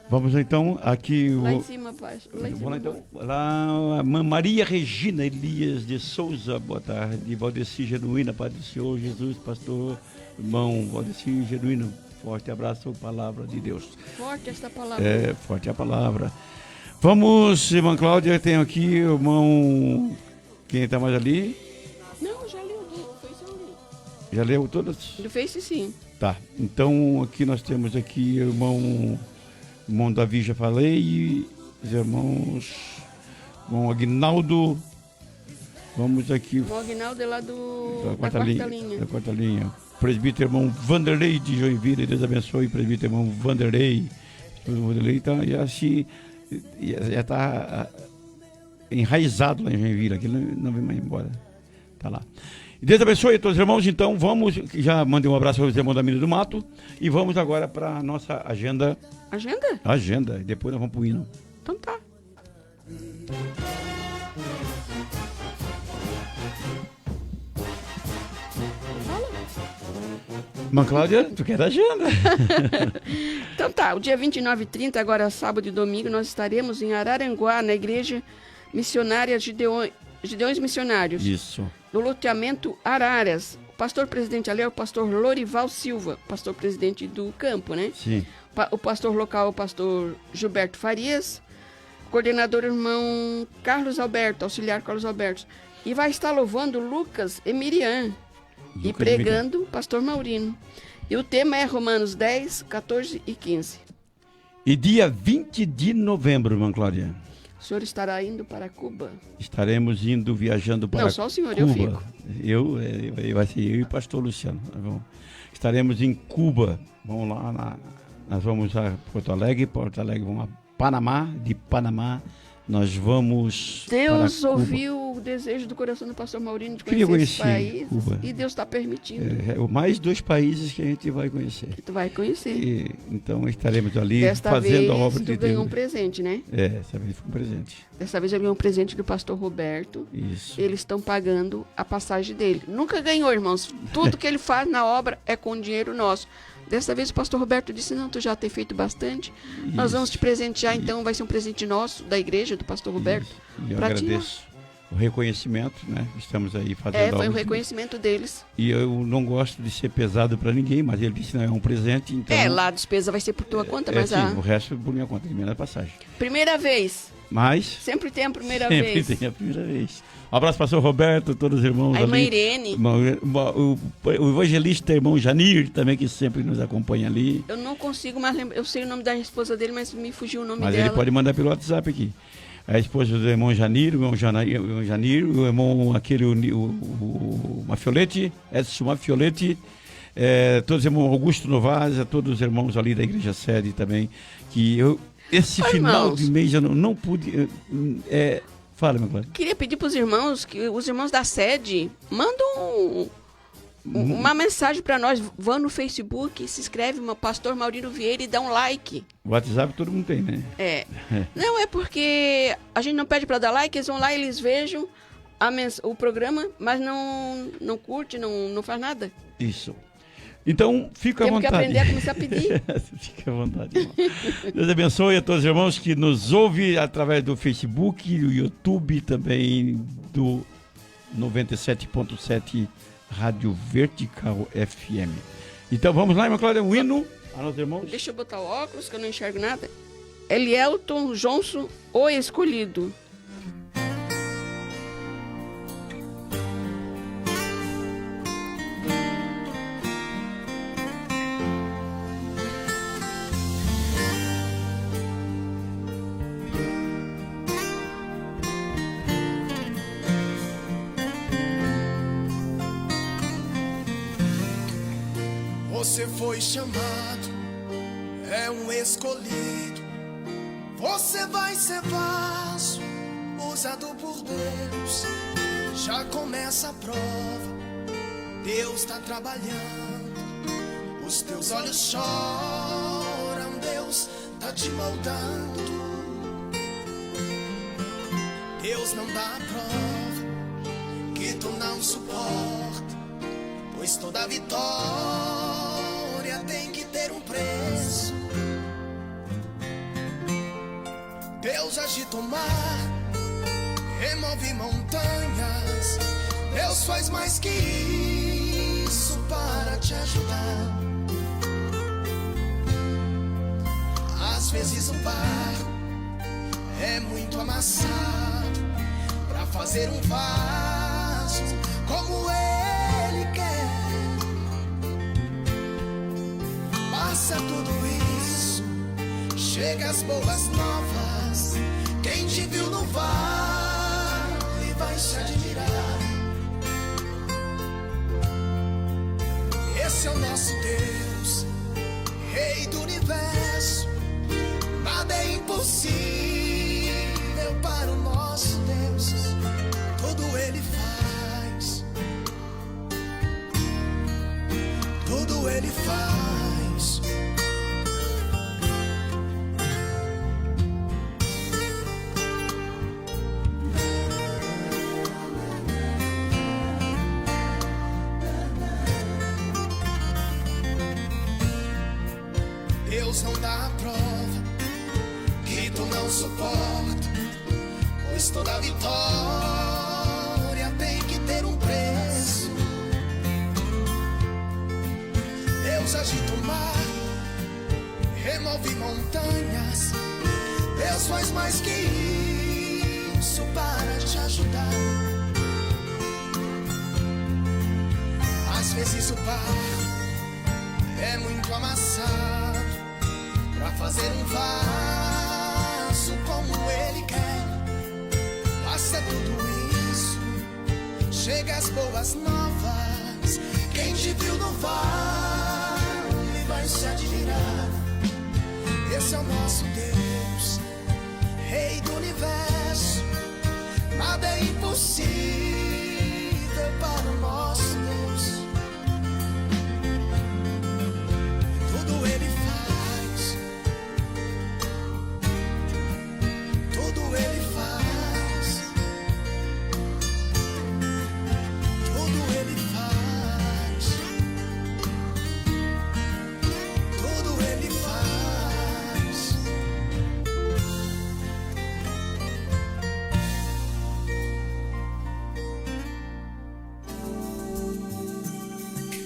Vamos então aqui... Lá em cima, pai. Vamos lá então. Lá, Maria Regina Elias de Souza, boa tarde. Valdeci Genuína, Pai do Senhor Jesus, pastor, irmão Valdeci Genuíno. Forte abraço, palavra de Deus. Forte esta palavra. É, forte a palavra. Vamos, irmã Cláudia, tem aqui o irmão... Quem está mais ali? Não, já leu do Face. Já leu todas? Do Face, sim. Tá, então aqui nós temos aqui o irmão Davi, já falei, e os irmãos, irmão Aguinaldo, vamos aqui... O Aguinaldo é lá da quarta linha. Presbítero irmão Vanderlei de Joinville, Deus abençoe, presbítero irmão Vanderlei. Então, e assim, já está enraizado lá em Joinville, aqui não vem mais embora, tá lá. Deus abençoe a todos os irmãos. Então vamos, já mandei um abraço aos irmãos da Mina do Mato e vamos agora para a nossa agenda. Agenda, e depois nós vamos pro hino. Então tá. Irmã Cláudia, tu quer a agenda? Então tá, o dia 29 e 30, agora sábado e domingo, nós estaremos em Araranguá, na igreja missionária Gideões Missionários. Isso. No loteamento Araras. O pastor presidente ali é o pastor Lorival Silva, pastor presidente do campo, né? Sim. O pastor local é o pastor Gilberto Farias, coordenador irmão Carlos Alberto, auxiliar Carlos Alberto. E vai estar louvando Lucas e Miriam. E pregando pastor Maurino. E o tema é Romanos 10, 14 e 15. E dia 20 de novembro, irmã Cláudia? O senhor estará indo para Cuba? Estaremos viajando para Cuba. Não, só o senhor, eu fico. Vai ser eu e o pastor Luciano. Estaremos em Cuba. Vamos lá, nós vamos a Porto Alegre, vamos a Panamá, de Panamá nós vamos Deus ouviu o desejo do coração do pastor Maurino de conhecer esse país. Cuba. E Deus está permitindo. Mais 2 países que a gente vai conhecer. Que tu vai conhecer. Então estaremos ali Desta fazendo vez, a obra de Deus. tu ganhou um presente, né? Dessa vez foi um presente. Dessa vez eu ganhei um presente do pastor Roberto. Isso. Eles estão pagando a passagem dele. Nunca ganhou, irmãos. Tudo que ele faz na obra é com dinheiro nosso. Dessa vez o pastor Roberto disse, não, tu já tem feito bastante. Isso. Nós vamos te presentear, então vai ser um presente nosso, da igreja, do pastor Roberto. E eu agradeço o reconhecimento, né? Estamos aí fazendo foi um reconhecimento deles. E eu não gosto de ser pesado para ninguém, mas ele disse, não, é um presente, então... lá a despesa vai ser por tua conta, mas sim, o resto por minha conta, de minha passagem. Primeira vez. Mas... Sempre tem a primeira vez. Sempre tem a primeira vez. Um abraço para o pastor Roberto, todos os irmãos a irmã ali. Irene. O evangelista irmão Janir, também, que sempre nos acompanha ali. Eu não consigo mais lembrar, eu sei o nome da esposa dele, mas me fugiu o nome dela. Mas ele pode mandar pelo WhatsApp aqui. A esposa do irmão Janir, o irmão aquele, o Mafiolete, Edson Mafiolete, todos os irmãos Augusto Novaes, a todos os irmãos ali da Igreja Sede também, que esse final irmãos, de mês eu não pude... fala, meu Cláudio. Queria pedir para os irmãos, que os irmãos da sede mandam uma mensagem para nós. Vão no Facebook, se inscreve, Pastor Maurino Vieira, e dá um like. O WhatsApp todo mundo tem, né? Não, é porque a gente não pede para dar like, eles vão lá e eles vejam o programa, mas não curte, não faz nada. Isso. Então, fica à vontade. Temos que aprender a começar a pedir. Fica à vontade, irmão. Deus abençoe a todos os irmãos que nos ouvem através do Facebook, do YouTube, também do 97.7 Rádio Vertical FM. Então, vamos lá, irmão Cláudio, um hino a nossos irmãos. Deixa eu botar o óculos, que eu não enxergo nada. Elielton Johnson, o Escolhido. Você foi chamado, é um escolhido. Você vai ser vaso, usado por Deus. Já começa a prova, Deus está trabalhando. Os teus olhos choram, Deus está te moldando. Deus não dá a prova que tu não suporta, pois toda vitória tem que ter um preço. Deus agita o mar, remove montanhas. Deus faz mais que isso para te ajudar. Às vezes o barro é muito amassado para fazer um vaso como Ele quer. Passa tudo isso, chega as boas novas. Quem te viu no vale vai se admirar. Esse é o nosso Deus, Rei do Universo. Nada é impossível para o nosso Deus. Tudo Ele faz, tudo Ele faz. Deus não dá a prova que tu não suporta, pois toda vitória tem que ter um preço. Deus agita o mar, remove montanhas. Deus faz mais que isso para te ajudar. Às vezes o barro é muito amassado pra fazer um vaso como Ele quer. Passa tudo isso, chega as boas novas. Quem te viu no vale vai se admirar. Esse é o nosso Deus, Rei do Universo. Nada é impossível para o nosso Deus. Tudo Ele faz, tudo Ele faz, tudo Ele faz, tudo Ele faz.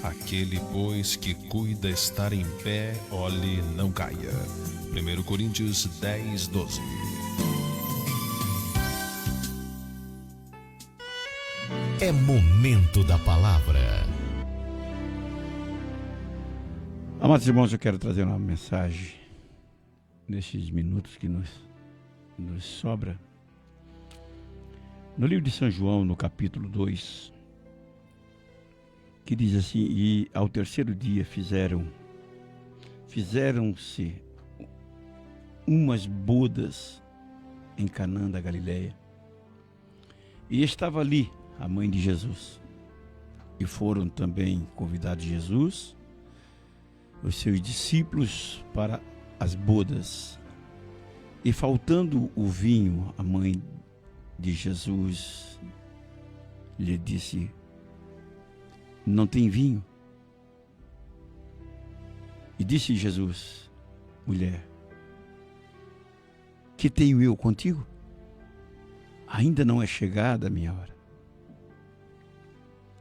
Aquele, pois, que cuida estar em pé, olhe, não caia. 1 Coríntios 10, 12. É momento da palavra. Amados irmãos, eu quero trazer uma mensagem nesses minutos que nos sobra. No livro de São João, no capítulo 2, que que diz assim: e ao terceiro dia fizeram-se umas bodas em Canaã da Galileia. E estava ali a mãe de Jesus. E foram também convidados Jesus, os seus discípulos, para as bodas. E faltando o vinho, a mãe de Jesus lhe disse: não tem vinho? E disse Jesus: mulher, que tenho eu contigo? Ainda não é chegada a minha hora.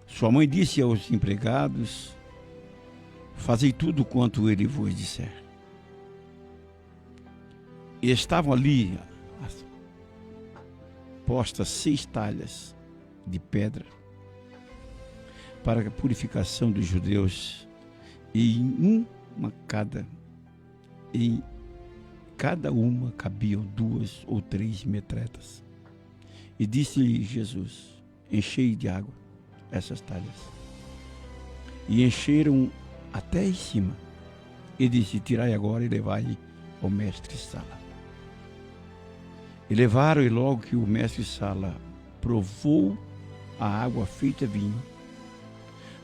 Sua mãe disse aos empregados: fazei tudo quanto ele vos disser. E estavam ali postas 6 talhas de pedra para a purificação dos judeus, e em cada uma cabiam 2 ou 3 metretas. E disse-lhe Jesus: enchei de água essas talhas. E encheram até em cima. E disse: tirai agora e levai ao mestre-sala. E levaram, e logo que o mestre-sala provou a água feita vinho,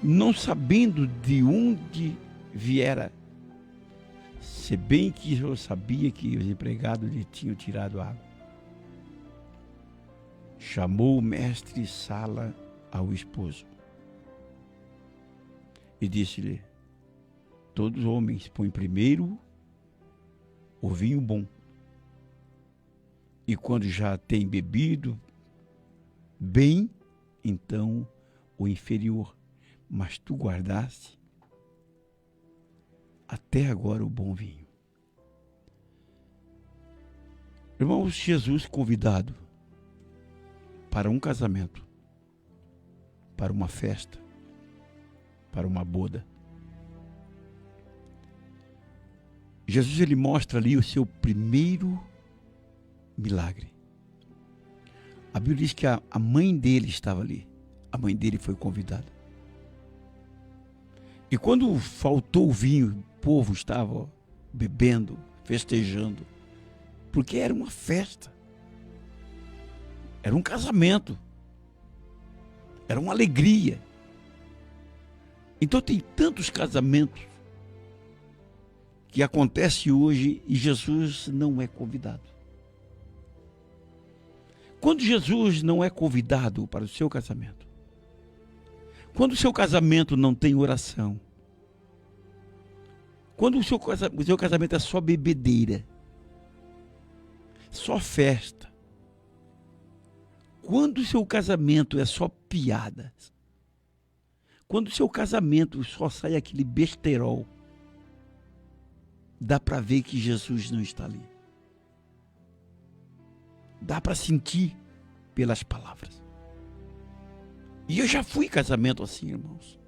não sabendo de onde viera, se bem que eu sabia que os empregados lhe tinham tirado a água, chamou o mestre-sala ao esposo e disse-lhe: todos os homens põem primeiro o vinho bom, e quando já tem bebido bem, então o inferior, mas tu guardaste até agora o bom vinho. Irmãos, Jesus convidado para um casamento, para uma festa, para uma boda. Jesus, ele mostra ali o seu primeiro milagre. A Bíblia diz que a mãe dele estava ali. A mãe dele foi convidada. E quando faltou o vinho, o povo estava bebendo, festejando, porque era uma festa. Era um casamento. Era uma alegria. Então tem tantos casamentos que acontecem hoje e Jesus não é convidado. Quando Jesus não é convidado para o seu casamento, quando o seu casamento não tem oração, quando o seu casamento é só bebedeira, só festa, quando o seu casamento é só piadas, quando o seu casamento só sai aquele besterol, dá para ver que Jesus não está ali. Dá para sentir pelas palavras. E eu já fui em casamento assim, irmãos.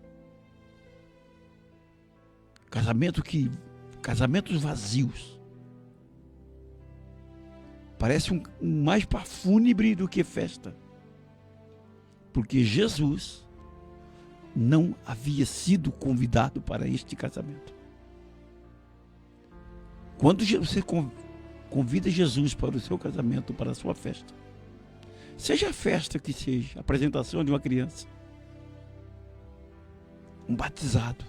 Casamentos vazios. Parece um mais para fúnebre do que festa. Porque Jesus não havia sido convidado para este casamento. Quando você convida Jesus para o seu casamento, para a sua festa, seja a festa que seja, a apresentação de uma criança, um batizado,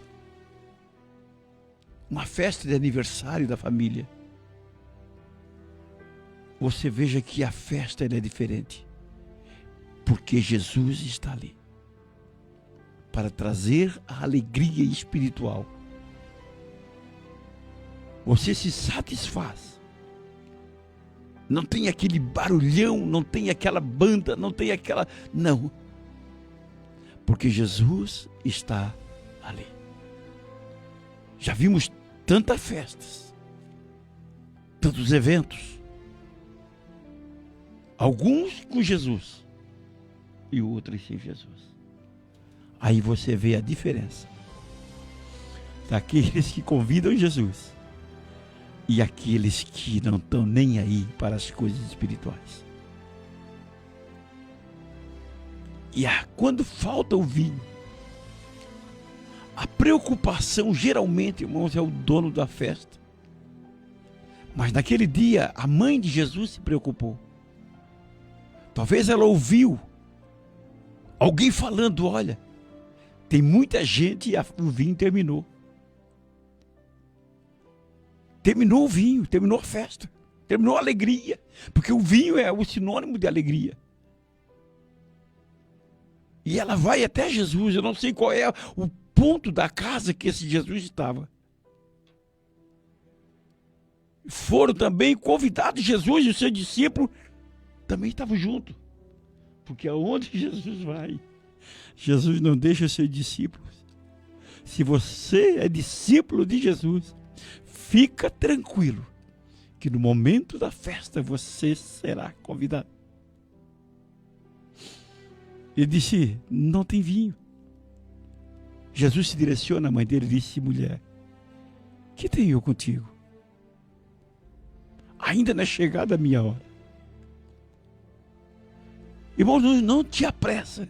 uma festa de aniversário da família, você veja que a festa é diferente, porque Jesus está ali para trazer a alegria espiritual. Você se satisfaz. Não tem aquele barulhão, não tem aquela banda, não tem aquela... Não. Porque Jesus está ali. Já vimos tantas festas, tantos eventos. Alguns com Jesus e outros sem Jesus. Aí você vê a diferença daqueles que convidam Jesus e aqueles que não estão nem aí para as coisas espirituais. E quando falta o vinho, A preocupação, geralmente, irmãos, é o dono da festa. Mas naquele dia, a mãe de Jesus se preocupou. Talvez ela ouviu alguém falando, olha, tem muita gente e o vinho terminou. Terminou o vinho, terminou a festa, terminou a alegria. Porque o vinho é o sinônimo de alegria. E ela vai até Jesus, eu não sei qual é o ponto da casa que esse Jesus estava. Foram também convidados, Jesus e o seu discípulo também estavam juntos. Porque aonde Jesus vai, Jesus não deixa os seus discípulos. Se você é discípulo de Jesus, fica tranquilo, que no momento da festa você será convidado. Ele disse, não tem vinho. Jesus se direciona à mãe dele e disse, mulher, que tenho eu contigo? Ainda não é chegada a minha hora. Irmão, não te apressa.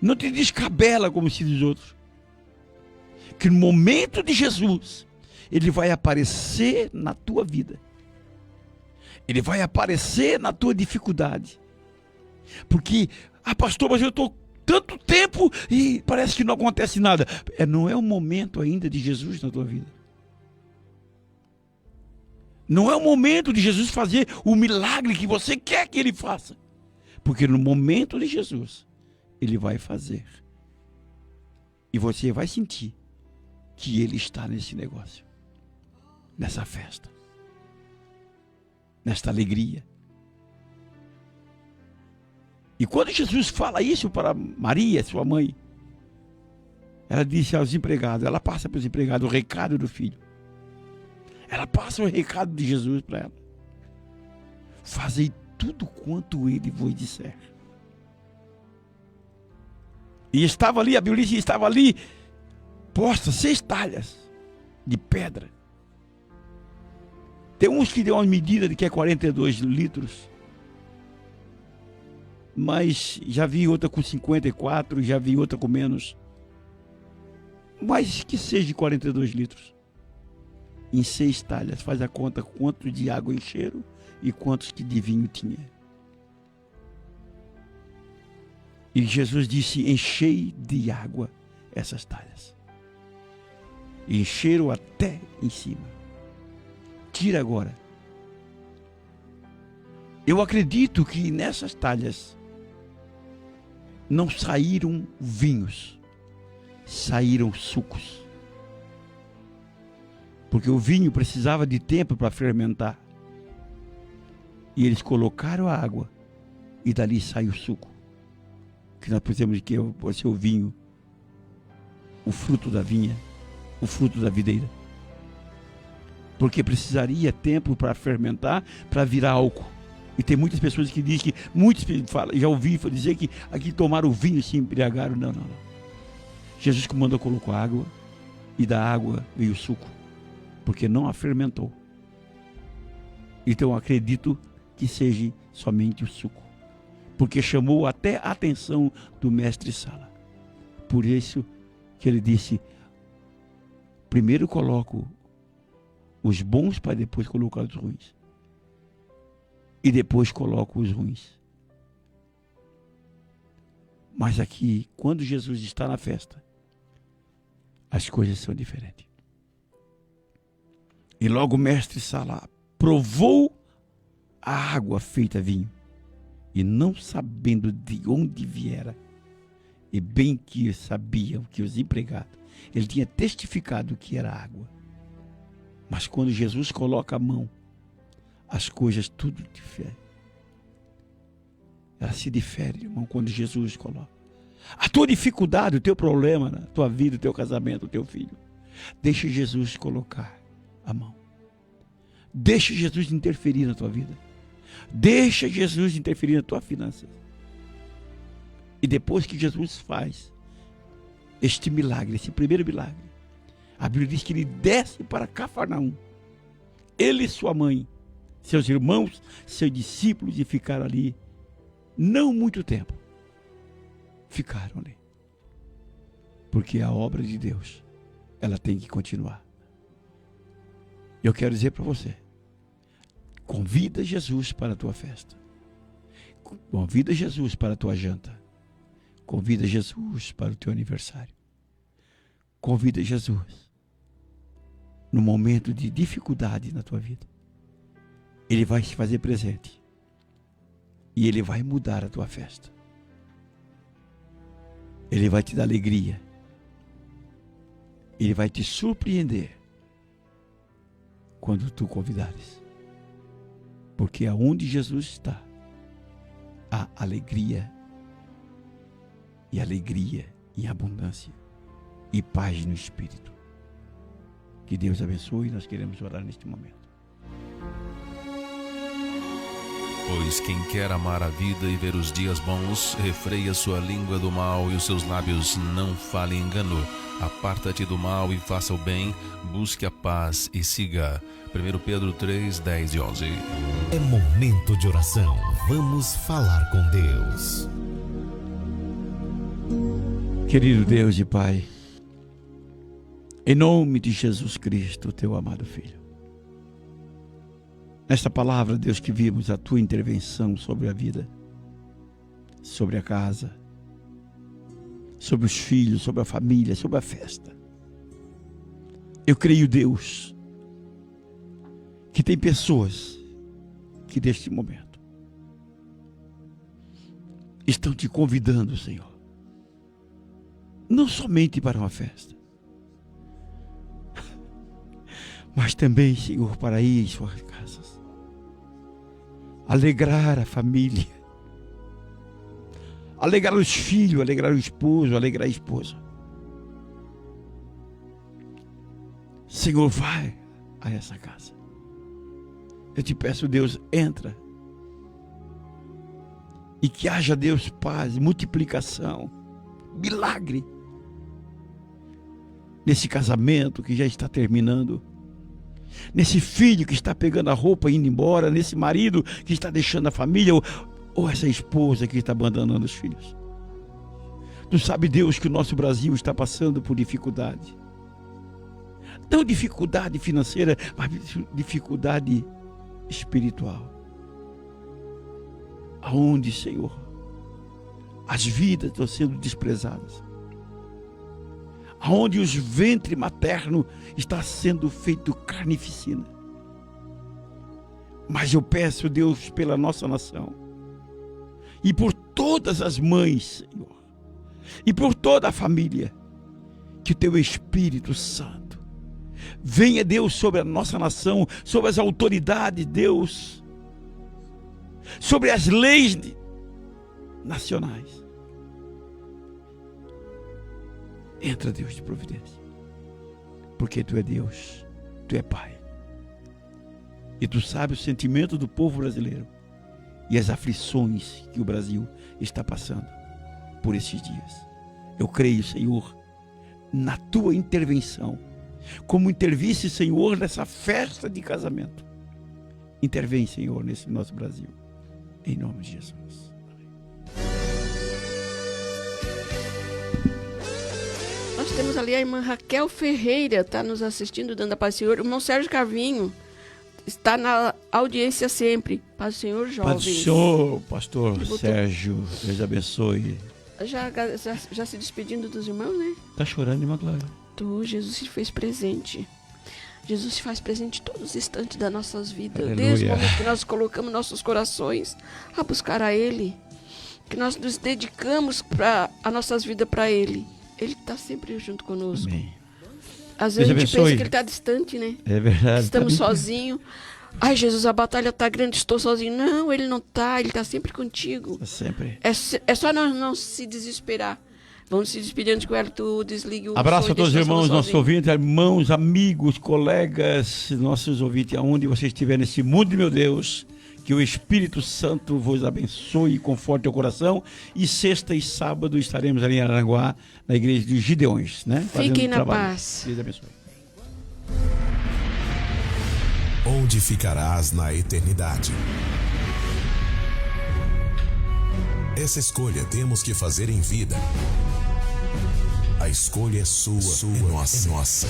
Não te descabela como se diz outros. Que no momento de Jesus, Ele vai aparecer na tua vida. Ele vai aparecer na tua dificuldade. Porque, pastor, mas eu estou tanto tempo e parece que não acontece nada. Não é o momento ainda de Jesus na tua vida. Não é o momento de Jesus fazer o milagre que você quer que Ele faça. Porque no momento de Jesus, Ele vai fazer. E você vai sentir que Ele está nesse negócio. Nessa festa. Nesta alegria. E quando Jesus fala isso para Maria, sua mãe, ela disse aos empregados, ela passa para os empregados o recado do filho. Ela passa o recado de Jesus para ela. Fazei tudo quanto Ele vos disser. E estava ali, a Bíblia diz, estava ali postas 6 talhas de pedra. Tem uns que deu uma medida de que é 42 litros. Mas já vi outra com 54, já vi outra com menos. Mas que seja de 42 litros. Em 6 talhas, faz a conta quanto de água encheram e quantos que de vinho tinha. E Jesus disse, enchei de água essas talhas. E encheram até em cima. Tira agora. Eu acredito que nessas talhas não saíram vinhos, saíram sucos. Porque o vinho precisava de tempo para fermentar. E eles colocaram a água e dali sai o suco. Que nós podemos dizer que pode ser o vinho, o fruto da vinha, o fruto da videira. Porque precisaria tempo para fermentar, para virar álcool. E tem muitas pessoas que dizem que, muitos falam, já ouvi dizer que aqui tomaram o vinho e se embriagaram. Não. Jesus comandou, colocou água e da água veio o suco. Porque não a fermentou. Então eu acredito que seja somente o suco. Porque chamou até a atenção do mestre Sala. Por isso que ele disse, primeiro coloco os bons para depois colocar os ruins. E depois coloco os ruins. Mas aqui, quando Jesus está na festa, as coisas são diferentes. E logo o mestre Sala provou a água feita vinho. E não sabendo de onde viera, e bem que sabiam que os empregados, ele tinha testificado que era água. Mas quando Jesus coloca a mão, as coisas tudo diferem. Ela se difere, irmão, quando Jesus coloca. A tua dificuldade, o teu problema, a tua vida, o teu casamento, o teu filho. Deixa Jesus colocar a mão. Deixa Jesus interferir na tua vida. Deixa Jesus interferir na tua finança. E depois que Jesus faz este milagre, esse primeiro milagre, a Bíblia diz que ele desce para Cafarnaum. Ele e sua mãe, seus irmãos, seus discípulos, e ficaram ali não muito tempo. Ficaram ali. Porque a obra de Deus, ela tem que continuar. Eu quero dizer para você, convida Jesus para a tua festa. Convida Jesus para a tua janta. Convida Jesus para o teu aniversário. Convida Jesus no momento de dificuldade na tua vida. Ele vai te fazer presente. E Ele vai mudar a tua festa. Ele vai te dar alegria. Ele vai te surpreender quando tu convidares. Porque aonde Jesus está, há alegria. E alegria em abundância. E paz no Espírito. Que Deus abençoe. Nós queremos orar neste momento. Pois quem quer amar a vida e ver os dias bons, refreia sua língua do mal e os seus lábios não falem engano. Aparta-te do mal e faça o bem, busque a paz e siga. 1 Pedro 3, 10 e 11. É momento de oração. Vamos falar com Deus. Querido Deus e Pai, em nome de Jesus Cristo, teu amado Filho, nesta palavra, Deus, que vimos a tua intervenção sobre a vida, sobre a casa, sobre os filhos, sobre a família, sobre a festa. Eu creio, Deus, que tem pessoas que neste momento estão te convidando, Senhor, não somente para uma festa, mas também, Senhor, para ir em suas casas, alegrar a família, alegrar os filhos, alegrar o esposo, alegrar a esposa. Senhor, vai a essa casa. Eu te peço, Deus, entra. E que haja, Deus, paz, multiplicação, milagre. Nesse casamento que já está terminando. Nesse filho que está pegando a roupa e indo embora. Nesse marido que está deixando a família. Ou essa esposa que está abandonando os filhos. Tu sabe, Deus, que o nosso Brasil está passando por dificuldade. Não dificuldade financeira, mas dificuldade espiritual. Aonde, Senhor, as vidas estão sendo desprezadas. Aonde os ventres maternos está sendo feito carnificina. Mas eu peço, Deus, pela nossa nação. E por todas as mães, Senhor. E por toda a família. Que o teu Espírito Santo venha, Deus, sobre a nossa nação, sobre as autoridades, Deus, sobre as leis nacionais. Entra, Deus de providência, porque Tu é Deus, Tu é Pai, e Tu sabes o sentimento do povo brasileiro e as aflições que o Brasil está passando por esses dias. Eu creio, Senhor, na Tua intervenção, como intervisse, Senhor, nessa festa de casamento. Intervém, Senhor, nesse nosso Brasil, em nome de Jesus. Nós temos ali a irmã Raquel Ferreira, está nos assistindo, dando a paz do Senhor. O irmão Sérgio Carvinho está na audiência sempre. Paz do Senhor, jovens. Paz do Senhor, pastor Sérgio, Deus abençoe. Já se despedindo dos irmãos, né? Está chorando, irmã Clara? Jesus se fez presente. Jesus se faz presente em todos os instantes das nossas vidas. Aleluia. Desde o momento que nós colocamos nossos corações a buscar a Ele. Que nós nos dedicamos as nossas vidas para Ele. Ele está sempre junto conosco. Amém. Às vezes Deus a gente abençoe. pensa que Ele está distante, né? É verdade. Estamos tá sozinhos. Ai, Jesus, a batalha está grande, estou sozinho. Não, Ele não está. Ele está sempre contigo. Sempre. É só nós não se desesperar. Vamos se despedir antes que o Elton desligue o Abraço som a todos os e deixe nós irmãos, nossos sozinhos. ouvintes, irmãos, amigos, colegas, nossos ouvintes, aonde você estiver nesse mundo, meu Deus, que o Espírito Santo vos abençoe e conforte o coração. E sexta e sábado estaremos ali em Aranguá, na igreja dos Gideões, né? Fiquem na trabalho. paz. Deus abençoe. Onde ficarás na eternidade? Essa escolha temos que fazer em vida. A escolha é sua, é nossa.